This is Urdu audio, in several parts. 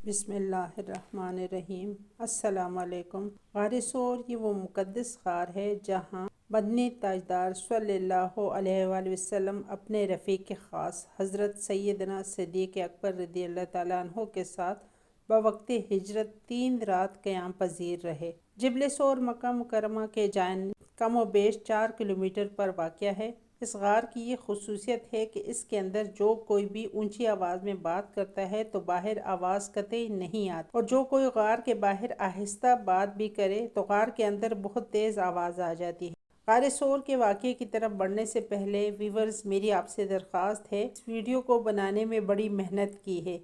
بسم اللہ الرحمن الرحیم۔ السلام علیکم۔ غار ثور یہ وہ مقدس غار ہے جہاں مدنی تاجدار صلی اللہ علیہ وآلہ وسلم اپنے رفیق خاص حضرت سیدنا صدیق اکبر رضی اللہ تعالیٰ عنہ کے ساتھ بوقت ہجرت 3 رات قیام پذیر رہے۔ جبل ثور مکہ مکرمہ کے جانب کم و بیش 4 کلومیٹر پر واقع ہے۔ اس غار کی یہ خصوصیت ہے کہ اس کے اندر جو کوئی بھی اونچی آواز میں بات کرتا ہے تو باہر آواز قطعی نہیں آتی، اور جو کوئی غار کے باہر آہستہ بات بھی کرے تو غار کے اندر بہت تیز آواز آ جاتی ہے۔ غار ثور کے واقعے کی طرف بڑھنے سے پہلے ویورز میری آپ سے درخواست ہے، اس ویڈیو کو بنانے میں بڑی محنت کی ہے۔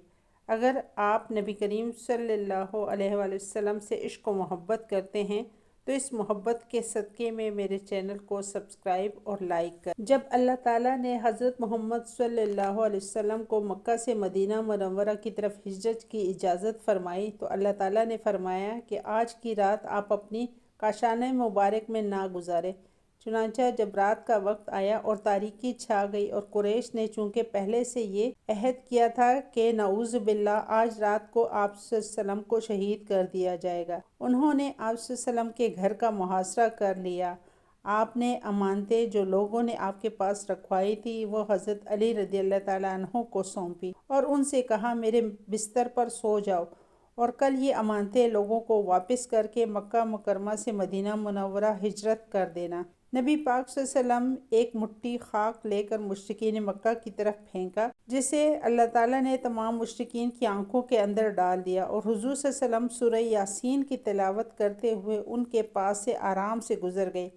اگر آپ نبی کریم صلی اللہ علیہ وآلہ وسلم سے عشق و محبت کرتے ہیں تو اس محبت کے صدقے میں میرے چینل کو سبسکرائب اور لائک کریں۔ جب اللہ تعالیٰ نے حضرت محمد صلی اللہ علیہ وسلم کو مکہ سے مدینہ منورہ کی طرف ہجرت کی اجازت فرمائی تو اللہ تعالیٰ نے فرمایا کہ آج کی رات آپ اپنی کاشانہ مبارک میں نہ گزاریں۔ چنانچہ جب رات کا وقت آیا اور تاریکی چھا گئی اور قریش نے چونکہ پہلے سے یہ عہد کیا تھا کہ نعوذ باللہ آج رات کو آپ صلی اللہ علیہ وسلم کو شہید کر دیا جائے گا، انہوں نے آپ صلی اللہ علیہ وسلم کے گھر کا محاصرہ کر لیا۔ آپ نے امانتیں جو لوگوں نے آپ کے پاس رکھوائی تھی وہ حضرت علی رضی اللہ تعالیٰ عنہ کو سونپی اور ان سے کہا میرے بستر پر سو جاؤ اور کل یہ امانتیں لوگوں کو واپس کر کے مکہ مکرمہ سے مدینہ منورہ ہجرت کر دینا۔ نبی پاک صلی اللہ علیہ وسلم ایک مٹھی خاک لے کر مشرکین مکہ کی طرف پھینکا، جسے اللہ تعالیٰ نے تمام مشرکین کی آنکھوں کے اندر ڈال دیا، اور حضور صلی اللہ علیہ وسلم سورہ یاسین کی تلاوت کرتے ہوئے ان کے پاس سے آرام سے گزر گئے۔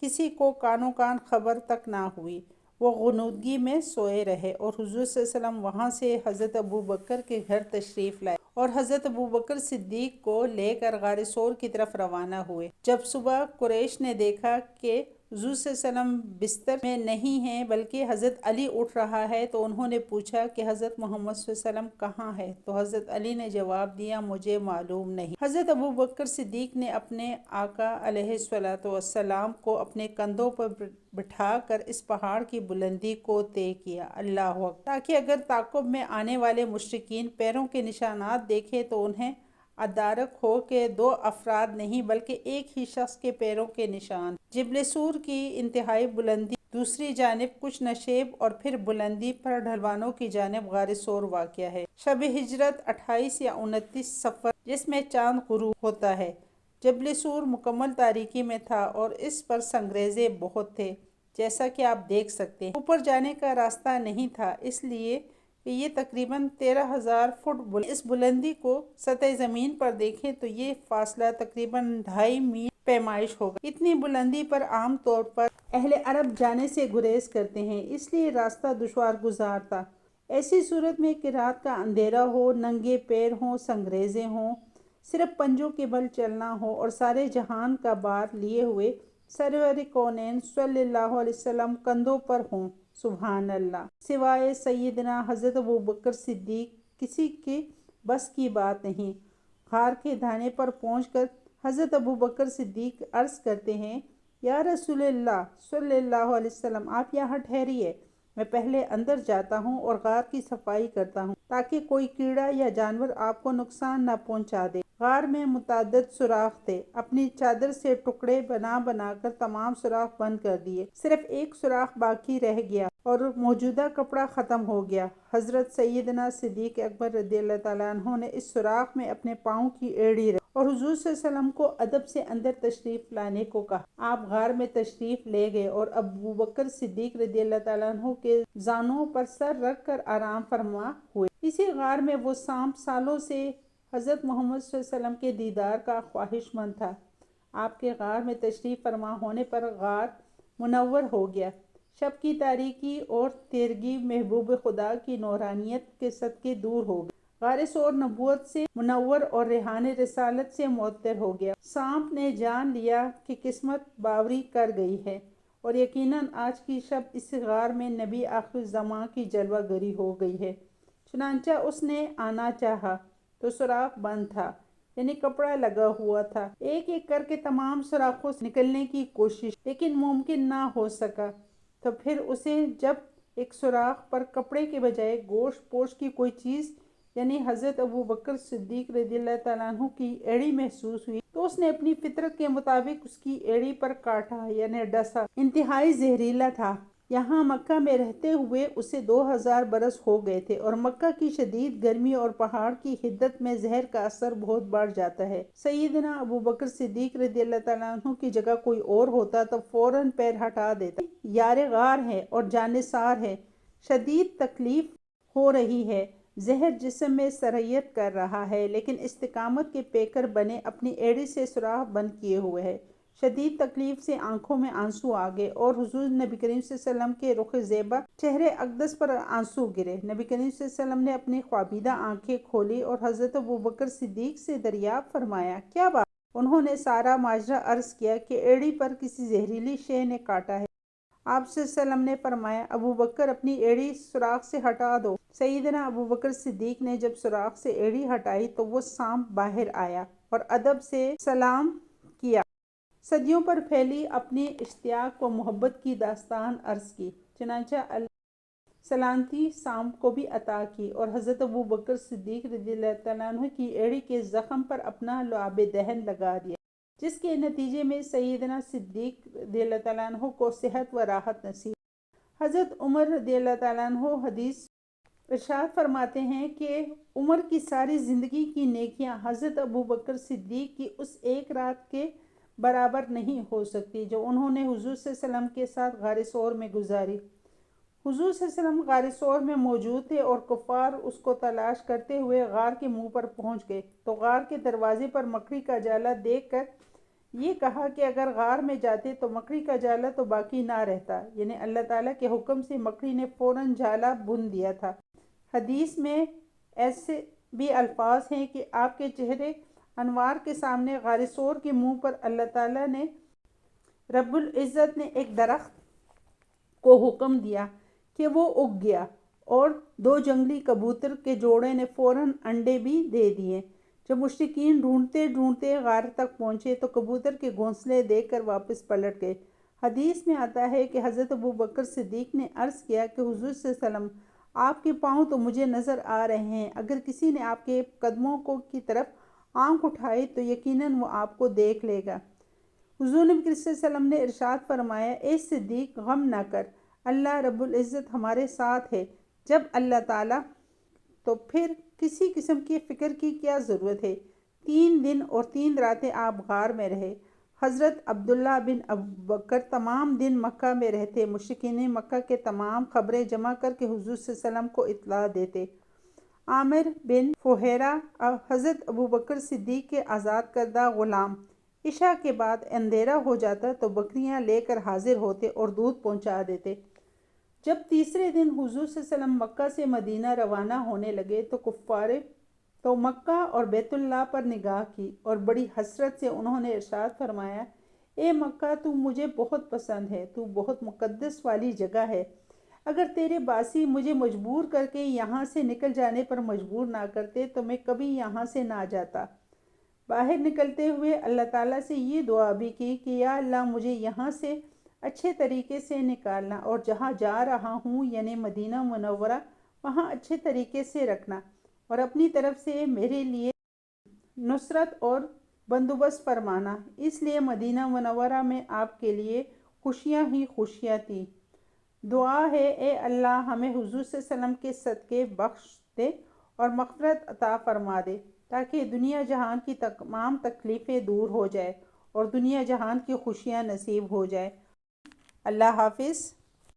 کسی کو کانوں کان خبر تک نہ ہوئی، وہ غنودگی میں سوئے رہے، اور حضور صلی اللہ علیہ وسلم وہاں سے حضرت ابوبکر کے گھر تشریف لائے اور حضرت ابوبکر صدیق کو لے کر غار ثور کی طرف روانہ ہوئے۔ جب صبح قریش نے دیکھا کہ حضور صلی اللہ علیہ وسلم بستر میں نہیں ہیں بلکہ حضرت علی اٹھ رہا ہے تو انہوں نے پوچھا کہ حضرت محمد صلی اللہ علیہ وسلم کہاں ہے؟ تو حضرت علی نے جواب دیا مجھے معلوم نہیں۔ حضرت ابوبکر صدیق نے اپنے آقا علیہ الصلوۃ والسلام کو اپنے کندھوں پر بٹھا کر اس پہاڑ کی بلندی کو طے کیا، اللہ اکبر، تاکہ اگر تعاقب میں آنے والے مشرکین پیروں کے نشانات دیکھیں تو انہیں ادراک ہو کہ 2 افراد نہیں بلکہ ایک ہی شخص کے پیروں کے نشان۔ جبل ثور کی انتہائی بلندی، دوسری جانب کچھ نشیب اور پھر بلندی پر ڈھلوانوں کی جانب غار ثور واقع ہے۔ شب ہجرت 28 یا 29 صفر جس میں چاند غروب ہوتا ہے۔ جبل ثور مکمل تاریکی میں تھا اور اس پر سنگریزے بہت تھے، جیسا کہ آپ دیکھ سکتے ہیں۔ اوپر جانے کا راستہ نہیں تھا، اس لیے کہ یہ تقریباً 13,000 فٹ اس بلندی کو سطح زمین پر دیکھیں تو یہ فاصلہ تقریباً 2.5 میل پیمائش ہوگا۔ اتنی بلندی پر عام طور پر اہل عرب جانے سے گریز کرتے ہیں، اس لیے راستہ دشوار گزار تھا۔ ایسی صورت میں کہ رات کا اندھیرا ہو، ننگے پیر ہوں، سنگریزے ہوں، صرف پنجوں کے بل چلنا ہو اور سارے جہان کا بار لیے ہوئے سرور کونین صلی اللہ علیہ وسلم کندھوں پر ہوں، سبحان اللہ، سوائے سیدنا حضرت ابوبکر صدیق کسی کے بس کی بات نہیں۔ غار کے دھانے پر پہنچ کر حضرت ابوبکر صدیق عرض کرتے ہیں، یا رسول اللہ صلی اللہ علیہ وسلم، آپ یہاں ٹھہریے، میں پہلے اندر جاتا ہوں اور غار کی صفائی کرتا ہوں تاکہ کوئی کیڑا یا جانور آپ کو نقصان نہ پہنچا دے۔ غار میں متعدد سوراخ تھے، اپنی چادر سے ٹکڑے بنا بنا کر تمام سوراخ بند کر دیے، صرف ایک سوراخ باقی رہ گیا اور موجودہ کپڑا ختم ہو گیا۔ حضرت سیدنا صدیق اکبر رضی اللہ تعالیٰ عنہ نے اس سوراخ میں اپنے پاؤں کی ایڑی رکھی اور حضور صلی اللہ علیہ وسلم کو ادب سے اندر تشریف لانے کو کہا۔ آپ غار میں تشریف لے گئے اور ابوبکر صدیق رضی اللہ تعالیٰ عنہ کے زانوں پر سر رکھ کر آرام فرما ہوئے۔ اسی غار میں وہ سانپ سالوں سے حضرت محمد صلی اللہ علیہ وسلم کے دیدار کا خواہش مند تھا۔ آپ کے غار میں تشریف فرما ہونے پر غار منور ہو گیا۔ شب کی تاریکی اور تیرگی محبوب خدا کی نورانیت کے صدقے دور ہو گئی۔ غار ثور نبوت سے منور اور ریحان رسالت سے معطر ہو گیا۔ سانپ نے جان لیا کہ قسمت باوری کر گئی ہے اور یقیناً آج کی شب اس غار میں نبی آخر الزماں کی جلوہ گری ہو گئی ہے۔ چنانچہ اس نے آنا چاہا تو سوراخ بند تھا، یعنی کپڑا لگا ہوا تھا۔ ایک ایک کر کے تمام سوراخوں سے نکلنے کی کوشش لیکن ممکن نہ ہو سکا، تو پھر اسے جب ایک سوراخ پر کپڑے کے بجائے گوشت پوش کی کوئی چیز یعنی حضرت ابو بکر صدیق رضی اللہ تعالیٰ عنہ کی ایڑی محسوس ہوئی تو اس نے اپنی فطرت کے مطابق اس کی ایڑی پر کاٹا یعنی ڈسا۔ انتہائی زہریلا تھا۔ یہاں مکہ میں رہتے ہوئے اسے 2000 برس ہو گئے تھے اور مکہ کی شدید گرمی اور پہاڑ کی حدت میں زہر کا اثر بہت بڑھ جاتا ہے۔ سیدنا ابو بکر صدیق رضی اللہ تعالیٰ عنہ کی جگہ کوئی اور ہوتا تو فوراً پیر ہٹا دیتا۔ یار غار ہے اور جانثار ہے، شدید تکلیف ہو رہی ہے، زہر جسم میں سرایت کر رہا ہے، لیکن استقامت کے پیکر بنے اپنی ایڑی سے سوراخ بند کیے ہوئے ہے۔ شدید تکلیف سے آنکھوں میں آنسو آ گئے اور حضور نبی کریم صلی اللہ علیہ وسلم کے رخ زیبا چہرے اقدس پر آنسو گرے۔ نبی کریم صلی اللہ علیہ وسلم نے اپنی خوابیدہ آنکھیں کھولی اور حضرت ابوبکر صدیق سے دریافت فرمایا، کیا بات؟ انہوں نے سارا ماجرا عرض کیا کہ ایڑی پر کسی زہریلی شے نے کاٹا ہے۔ آپ صلی اللہ علیہ وسلم نے فرمایا، ابوبکر اپنی ایڑی سوراخ سے ہٹا دو۔ سیدنا ابوبکر صدیق نے جب سوراخ سے ایڑی ہٹائی تو وہ سانپ باہر آیا اور ادب سے سلام کیا۔ صدیوں پر پھیلی اپنی اشتیاق و محبت کی داستان عرض کی، چنانچہ سلامتی سانپ کو بھی عطا کی اور حضرت ابوبکر صدیق رضی اللہ تعالیٰ عنہ کی ایڑی کے زخم پر اپنا لعاب دہن لگا دیا، جس کے نتیجے میں سیدنا صدیق رضی اللہ تعالیٰ عنہ کو صحت و راحت نصیب۔ حضرت عمر رضی اللہ تعالیٰ عنہ حدیث ارشاد فرماتے ہیں کہ عمر کی ساری زندگی کی نیکیاں حضرت ابوبکر صدیق کی اس ایک رات کے برابر نہیں ہو سکتی جو انہوں نے حضور صلی اللہ علیہ وسلم کے ساتھ غار ثور میں گزاری۔ حضور صلی اللہ علیہ وسلم غار ثور میں موجود تھے اور کفار اس کو تلاش کرتے ہوئے غار کے منہ پر پہنچ گئے تو غار کے دروازے پر مکڑی کا جالا دیکھ کر یہ کہا کہ اگر غار میں جاتے تو مکڑی کا جالا تو باقی نہ رہتا، یعنی اللہ تعالیٰ کے حکم سے مکڑی نے فوراً جالا بن دیا تھا۔ حدیث میں ایسے بھی الفاظ ہیں کہ آپ کے چہرے انوار کے سامنے غار ثور کے منہ پر اللہ تعالیٰ نے رب العزت نے ایک درخت کو حکم دیا کہ وہ اگ گیا اور 2 جنگلی کبوتر کے جوڑے نے فوراً انڈے بھی دے دیے۔ جب مشرکین ڈھونڈتے ڈھونڈتے غار تک پہنچے تو کبوتر کے گھونسلے دیکھ کر واپس پلٹ گئے۔ حدیث میں آتا ہے کہ حضرت ابوبکر صدیق نے عرض کیا کہ حضور صلی اللہ علیہ وسلم، آپ کے پاؤں تو مجھے نظر آ رہے ہیں، اگر کسی نے آپ کے قدموں کی طرف آنکھ اٹھائی تو یقیناً وہ آپ کو دیکھ لے گا۔ حضور نبی صلی اللہ علیہ وسلم نے ارشاد فرمایا، اے صدیق غم نہ کر، اللہ رب العزت ہمارے ساتھ ہے، جب اللہ تعالیٰ تو پھر کسی قسم کی فکر کی کیا ضرورت ہے۔ 3 دن اور 3 راتیں آپ غار میں رہے۔ حضرت عبداللہ بن ابوبکر تمام دن مکہ میں رہتے، مشرکین مکہ کے تمام خبریں جمع کر کے حضور صلی اللہ علیہ وسلم کو اطلاع دیتے۔ عامر بن فہیرہ حضرت ابوبکر صدیق کے آزاد کردہ غلام، عشاء کے بعد اندھیرا ہو جاتا تو بکریاں لے کر حاضر ہوتے اور دودھ پہنچا دیتے۔ جب تیسرے دن حضور صلی اللہ علیہ وسلم مکہ سے مدینہ روانہ ہونے لگے تو کفار تو مکہ اور بیت اللہ پر نگاہ کی اور بڑی حسرت سے انہوں نے ارشاد فرمایا، اے مکہ تو مجھے بہت پسند ہے، تو بہت مقدس والی جگہ ہے، اگر تیرے باسی مجھے مجبور کر کے یہاں سے نکل جانے پر مجبور نہ کرتے تو میں کبھی یہاں سے نہ جاتا۔ باہر نکلتے ہوئے اللہ تعالیٰ سے یہ دعا بھی کی کہ یا اللہ مجھے یہاں سے اچھے طریقے سے نکالنا اور جہاں جا رہا ہوں یعنی مدینہ منورہ وہاں اچھے طریقے سے رکھنا اور اپنی طرف سے میرے لیے نصرت اور بندوبست فرمانا۔ اس لیے مدینہ منورہ میں آپ کے لیے خوشیاں ہی خوشیاں تھیں۔ دعا ہے اے اللہ ہمیں حضور صلی اللہ علیہ وسلم کے صدقے بخش دے اور مغفرت عطا فرما دے تاکہ دنیا جہان کی تمام تکلیفیں دور ہو جائے اور دنیا جہان کی خوشیاں نصیب ہو جائے۔ اللہ حافظ۔